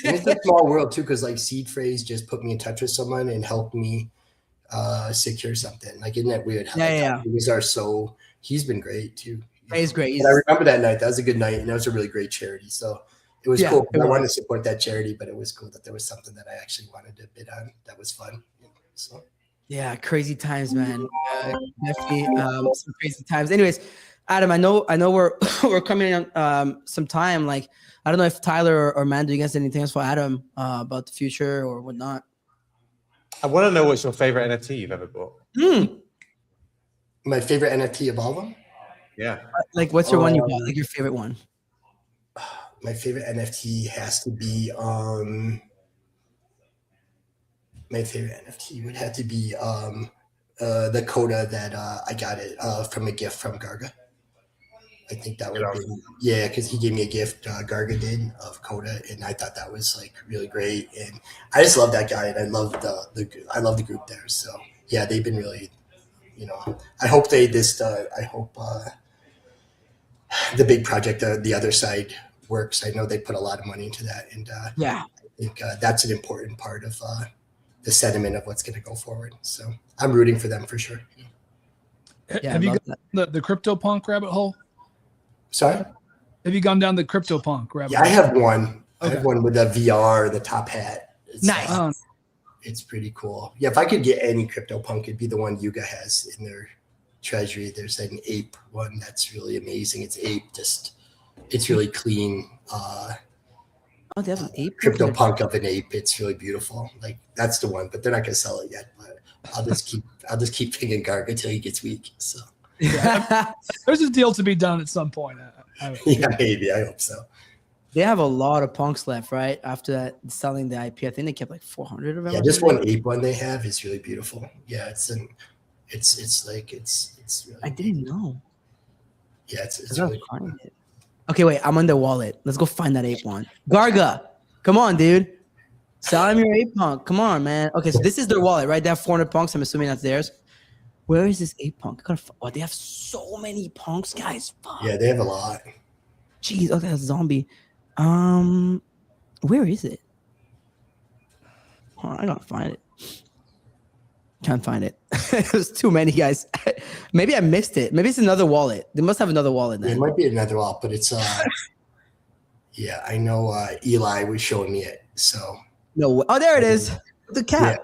and it's a small world too, because like Seed Phrase just put me in touch with someone and helped me secure something. Like, isn't that weird? How he's been great too. He's great. I remember that night. That was a good night, and that was a really great charity. So it was cool. I wanted to support that charity, but it was cool that there was something that I actually wanted to bid on. That was fun. So. Yeah, crazy times, man. Definitely some crazy times. Anyways, Adam, I know we're coming on some time. Like, I don't know if Tyler or Mando, you guys have anything else for Adam about the future or whatnot. I want to know what's your favorite NFT you've ever bought. My favorite NFT of all of them? Yeah. Like, what's your one you bought? Like your favorite one? My favorite NFT has to be my favorite NFT would have to be the Coda that I got it from a gift from Garga. I think that would be, because he gave me a gift, Garga did, of Coda, and I thought that was like really great. And I just love that guy, and I love the group there. So yeah, they've been really, I hope I hope the big project, the other side works. I know they put a lot of money into that, and I think that's an important part of the sentiment of what's going to go forward. So I'm rooting for them for sure. Have you gone the CryptoPunk rabbit hole? Sorry? Have you gone down the CryptoPunk rabbit hole? I have one. Okay. I have one with the VR, the top hat. It's, nice. It's pretty cool. Yeah, if I could get any CryptoPunk, it'd be the one Yuga has in their treasury. There's an ape one that's really amazing. It's ape, it's really clean. They have an ape. CryptoPunk of an ape. It's really beautiful. Like, that's the one, but they're not gonna sell it yet. But I'll just keep pinging Garg until he gets weak. So there's a deal to be done at some point. Yeah, maybe. I hope so. They have a lot of punks left, right? After that, selling the IP, I think they kept like 400 of them. Yeah, just one ape one they have is really beautiful. Yeah, it's really, I didn't know. Yeah, it's really cool. Okay, wait, I'm on the wallet. Let's go find that ape one. Garga, come on, dude. Sell him your ape punk. Come on, man. Okay, so this is their wallet, right? They have 400 punks. I'm assuming that's theirs. Where is this ape punk? They have so many punks, guys. Fuck. Yeah, they have a lot. Jeez, okay, that's zombie. Where is it? I gotta find it. Can't find it. There's too many, guys. Maybe I missed it. Maybe it's another wallet. They must have another wallet then. It might be another wallet, but it's yeah, I know Eli was showing me it. So no, oh, there it is. The cat.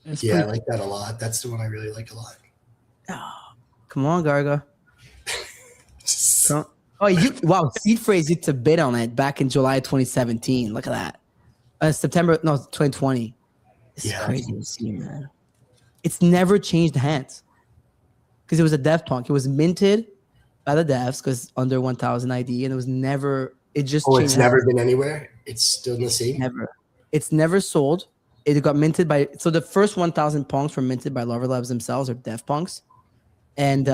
Yeah, I like that a lot. That's the one I really like a lot. Oh, come on, Garga. Wow, Seed Phrase used to bid on it back in July 2017. Look at that. September 2020. It's crazy to see, man. It's never changed hands because it was a dev punk. It was minted by the devs because under 1,000 ID, and it was never. It just. Oh, it's never been anywhere. It's still the same. Never. It's never sold. It got minted by. So the first 1,000 punks were minted by Lover Labs themselves or dev punks, and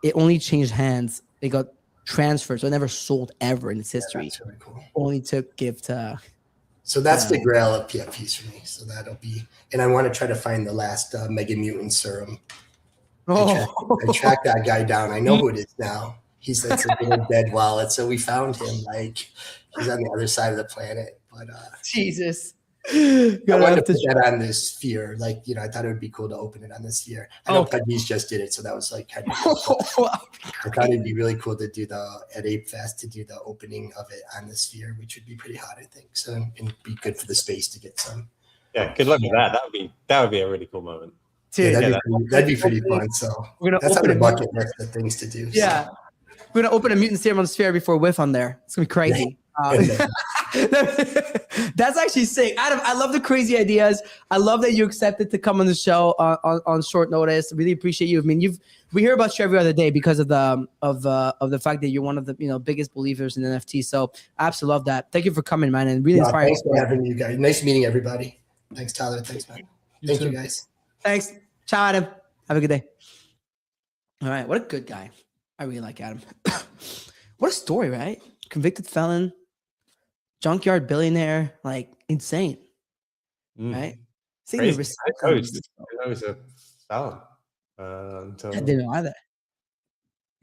it only changed hands. It got transferred, so it never sold ever in its history. That's really cool. Only took gift. So that's the grail of PFPs for me. So that'll be, and I want to try to find the last Mega Mutant Serum. I tracked that guy down. I know who it is now. He's like a little dead wallet. So we found him. Like, he's on the other side of the planet. But Jesus. I wanted to put that on this sphere. Like, I thought it would be cool to open it on this sphere. I know Pudgy's just did it, so that was like kind of cool. I thought it'd be really cool to do at Ape Fest to do the opening of it on the sphere, which would be pretty hot, I think. So and be good for the space to get some. Yeah, good luck with that. That would be a really cool moment. Dude, that'd be pretty fun. So that's on the bucket list of things to do. Yeah. So. We're gonna open a mutant serum on the sphere before whiff on there. It's gonna be crazy. That's actually sick. Adam, I love the crazy ideas. I love that you accepted to come on the show on short notice. Really appreciate you. I mean, we hear about you every other day because of the fact that you're one of the biggest believers in NFTs. So I absolutely love that. Thank you for coming, man, and really inspiring. Thanks for having you guys. Nice meeting everybody. Thanks, Tyler. Thanks, man. You Thank too. you, guys. Thanks. Ciao, Adam. Have a good day. All right. What a good guy. I really like Adam. What a story, right? Convicted felon, junkyard billionaire, like insane, right? Seeing the Crazy. respect I on didn't him. know he was a felon. Until I didn't know either.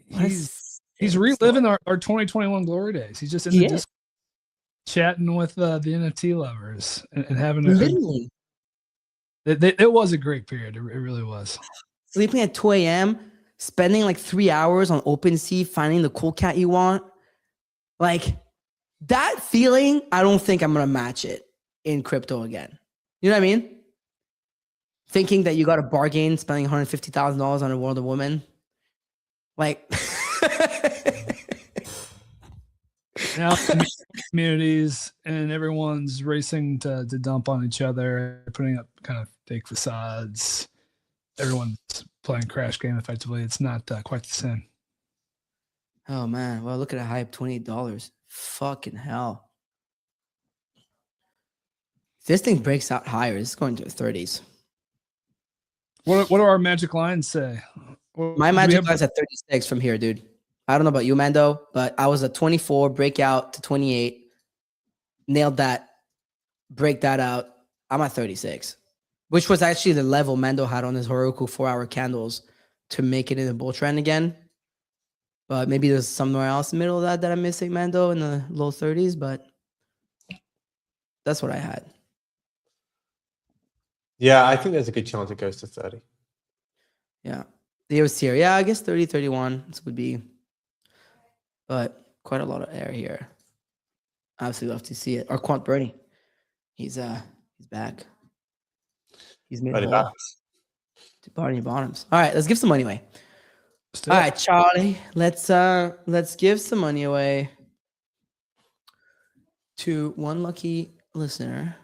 What a He's sick reliving story. our 2021 glory days. He's just in He the is. Discord chatting with the NFT lovers and having Literally it was a great period. It really was. sleeping at 2 a.m., spending like 3 hours on OpenSea, finding the cool cat you want. Like that feeling, I don't think I'm going to match it in crypto again. You know what I mean? Thinking that you got a bargain, spending $150,000 on a World of Women. Like, Now communities and everyone's racing to dump on each other, putting up kind of fake facades. Everyone's playing crash game effectively. It's not quite the same. oh man, well, look at a hype, $28. Fucking hell. If this thing breaks out higher, it's going to the 30s. What do our magic lines say? My magic line's at 36 from here, dude. I don't know about you, Mando, but I was at 24, breakout to 28. Nailed that. Break that out. I'm at 36, which was actually the level Mando had on his Heroku 4-hour candles to make it in the bull trend again. But maybe there's somewhere else in the middle of that I'm missing, Mando, in the low 30s, but that's what I had. yeah, I think there's a good chance it goes to 30. Yeah. The was here. Yeah, I guess 30, 31 this would be, but quite a lot of air here. Absolutely love to see it. Our Quant Bernie. He's back. He's made Bernie a back. whole to Barney Bottoms. All right, let's give some money away. Still, All right, Charlie. Let's give some money away to one lucky listener.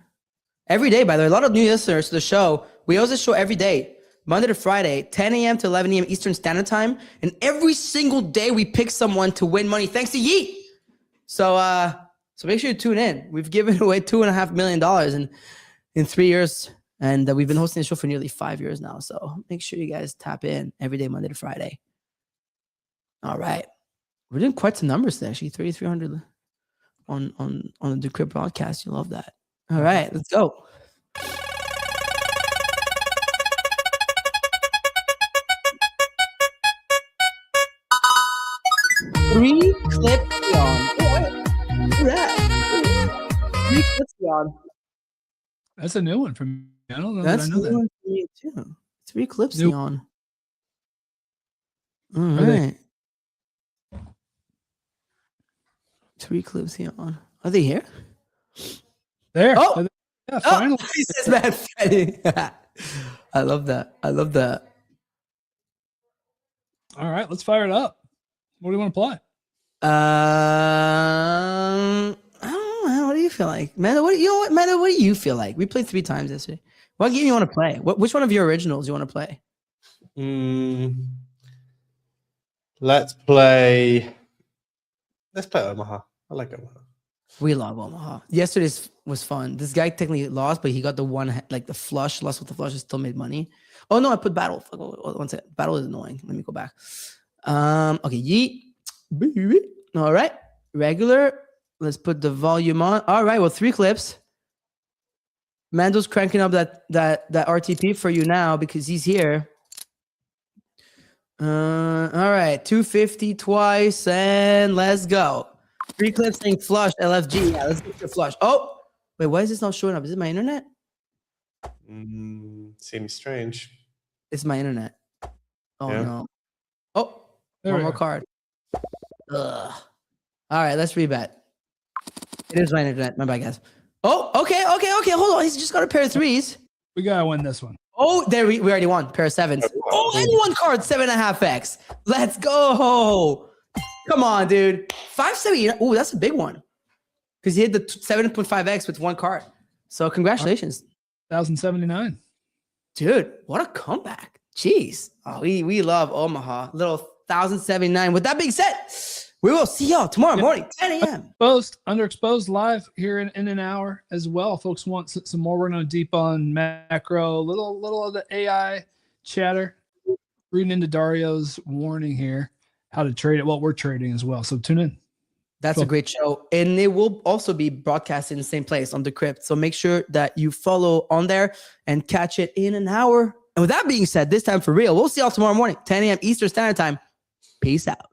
Every day, by the way, a lot of new listeners to the show. We host the show every day, Monday to Friday, 10 a.m. to 11 a.m. Eastern Standard Time. And every single day we pick someone to win money thanks to Yeet. So make sure you tune in. We've given away $2.5 million in 3 years. And we've been hosting the show for nearly 5 years now. So make sure you guys tap in every day, Monday to Friday. All right. We're doing quite some numbers today, actually. 3,300 on the Decrypt broadcast. You love that. All right, let's go. Three clips on. Three clips on. that's a new one from me. I don't know That's that I know the that. one for me too. Three clips New- on. All Are they- right. Three clips on. Are they here? There. Oh! Yeah, finally. Oh, he says man fighting. I love that. I love that. All right, let's fire it up. What do you want to play? I don't know. What do you feel like, Mando? What do you feel like? We played 3 times yesterday. What game you want to play? Which one of your originals you want to play? Let's play Omaha. I like Omaha. We love Omaha. Yesterday's was fun. This guy technically lost, but he got the one, like the flush. Lost with the flush, and still made money. Oh no, I put battle. Fuck, one second. Battle is annoying. Let me go back. Okay, yeet. All right, regular. Let's put the volume on. All right, well, 3 clips. Mando's cranking up that RTP for you now because he's here. All right, 250 twice, and let's go. 3 clips saying flush LFG. Yeah, let's get the flush. Oh, wait, why is this not showing up? Is it my internet? Seems strange. It's my internet. Oh Yeah. no. Oh, There one we more go. card. Ugh. All right, let's rebet. It is my internet. My bad, guys. Oh, okay. Hold on. He's just got a pair of 3s. We gotta win this one. Oh, there we already won. Pair of 7s. Oh, and 1 card, 7.5x. Let's go. Come on, dude. 570. Oh, that's a big one. Because he hit the 7.5x with 1 card. So congratulations. 1,079. Dude, what a comeback. Jeez. Oh, we love Omaha. Little 1,079. With that being said, We will see y'all tomorrow morning, 10 a.m. Underexposed live here in an hour as well. Folks want some more. We're going deep on macro, little of the AI chatter. Reading into Dario's warning here, how to trade it. Well, we're trading as well. So tune in. That's a great show. And it will also be broadcast in the same place on Decrypt. So make sure that you follow on there and catch it in an hour. And with that being said, this time for real, we'll see y'all tomorrow morning, 10 a.m. Eastern Standard Time. Peace out.